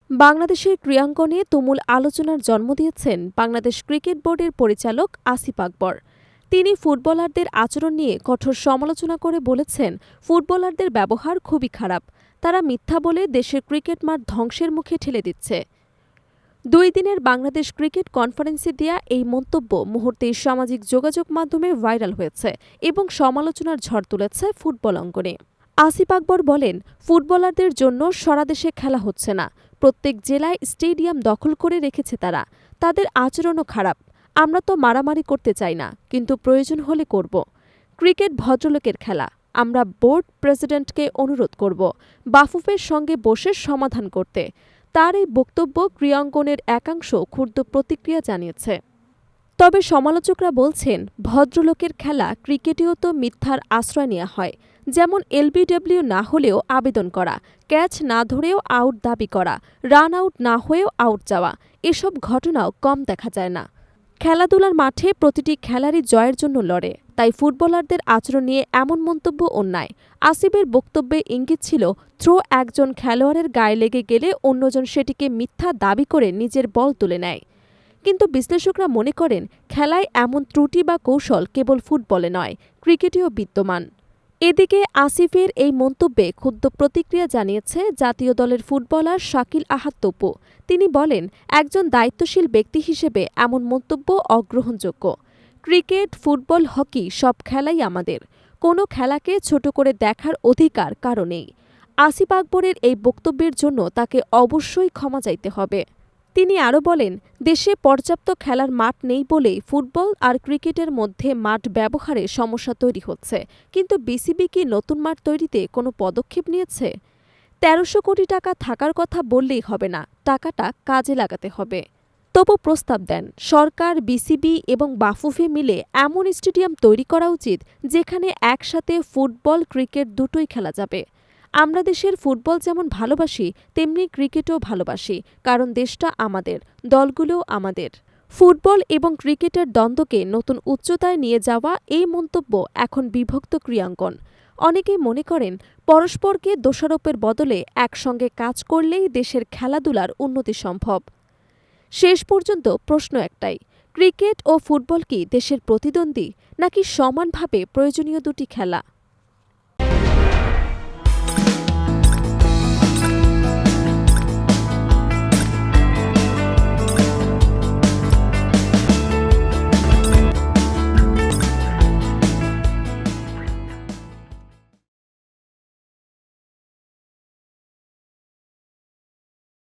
বাংলাদেশের ক্রীড়াঙ্গনে তুমুল আলোচনার জন্ম দিয়েছেন বাংলাদেশ ক্রিকেট বোর্ডের পরিচালক আসিফ আকবর। তিনি ফুটবলারদের আচরণ নিয়ে কঠোর সমালোচনা করে বলেছেন, ফুটবলারদের ব্যবহার খুবই খারাপ। তারা মিথ্যা বলে দেশের ক্রিকেট মাঠ ধ্বংসের মুখে ঠেলে দিচ্ছে। ২ দিনের বাংলাদেশ ক্রিকেট কনফারেন্সে দেয়া এই মন্তব্য মুহূর্তেই সামাজিক যোগাযোগ মাধ্যমে ভাইরাল হয়েছে এবং সমালোচনার ঝড় তুলেছে ফুটবল অঙ্গনে। আসিফ আকবর বলেন, ফুটবলারদের জন্য সারা দেশে খেলা হচ্ছে না। প্রত্যেক জেলায় স্টেডিয়াম দখল করে রেখেছে তারা। তাদের আচরণও খারাপ। আমরা তো মারামারি করতে চাই না, কিন্তু প্রয়োজন হলে করব। ক্রিকেট ভদ্রলোকের খেলা। আমরা বোর্ড প্রেসিডেন্টকে অনুরোধ করব বাফুফের সঙ্গে বসে সমাধান করতে। তার এই বক্তব্য ক্রীড়াঙ্গনের একাংশ ক্ষুব্ধ প্রতিক্রিয়া জানিয়েছে। তবে সমালোচকরা বলছেন, ভদ্রলোকের খেলা ক্রিকেটেও তো মিথ্যার আশ্রয় নেওয়া হয়। যেমন এলবিডব্লিউ না হলেও আবেদন করা, ক্যাচ না ধরেও আউট দাবি করা, রান আউট না হয়েও আউট যাওয়া, এসব ঘটনাও কম দেখা যায় না। খেলাধুলার মাঠে প্রতিটি খেলারই জয়ের জন্য লড়ে, তাই ফুটবলারদের আচরণ নিয়ে এমন মন্তব্য অন্যায়। আসিফের বক্তব্যে ইঙ্গিত ছিল, থ্রো একজন খেলোয়াড়ের গায়ে লেগে গেলে অন্যজন সেটিকে মিথ্যা দাবি করে নিজের বল তুলে নেয়। কিন্তু বিশ্লেষকরা মনে করেন, খেলায় এমন ত্রুটি বা কৌশল কেবল ফুটবলে নয়, ক্রিকেটেও বিদ্যমান। এদিকে আসিফের এই মন্তব্যে ক্ষুব্ধ প্রতিক্রিয়া জানিয়েছে জাতীয় দলের ফুটবলার শাকিল আহাদ তপু। তিনি বলেন, একজন দায়িত্বশীল ব্যক্তি হিসেবে এমন মন্তব্য অগ্রহণযোগ্য। ক্রিকেট, ফুটবল, হকি সব খেলাই আমাদের। কোনো খেলাকে ছোট করে দেখার অধিকার কারও নেই। আসিফ আকবরের এই বক্তব্যের জন্য তাকে অবশ্যই ক্ষমা চাইতে হবে। তিনি আরও বলেন, দেশে পর্যাপ্ত খেলার মাঠ নেই বলেই ফুটবল আর ক্রিকেটের মধ্যে মাঠ ব্যবহারে সমস্যা তৈরি হচ্ছে। কিন্তু বিসিবি কি নতুন মাঠ তৈরিতে কোনো পদক্ষেপ নিয়েছে? ১৩০০ কোটি টাকা থাকার কথা বললেই হবে না, টাকাটা কাজে লাগাতে হবে। তবু প্রস্তাব দেন, সরকার, বিসিবি এবং বাফুফে মিলে এমন স্টেডিয়াম তৈরি করা উচিত যেখানে একসাথে ফুটবল, ক্রিকেট দুটোই খেলা যাবে। আমরা দেশের ফুটবল যেমন ভালোবাসি, তেমনি ক্রিকেটও ভালোবাসি, কারণ দেশটা আমাদের, দলগুলোও আমাদের। ফুটবল এবং ক্রিকেটের দ্বন্দ্বকে নতুন উচ্চতায় নিয়ে যাওয়া এই মন্তব্য এখন বিভক্ত ক্রীড়াঙ্গন। অনেকেই মনে করেন, পরস্পরকে দোষারোপের বদলে একসঙ্গে কাজ করলেই দেশের খেলাধুলার উন্নতি সম্ভব। শেষ পর্যন্ত প্রশ্ন একটাই, ক্রিকেট ও ফুটবল কি দেশের প্রতিদ্বন্দ্বী, নাকি সমানভাবে প্রয়োজনীয় দুটি খেলা?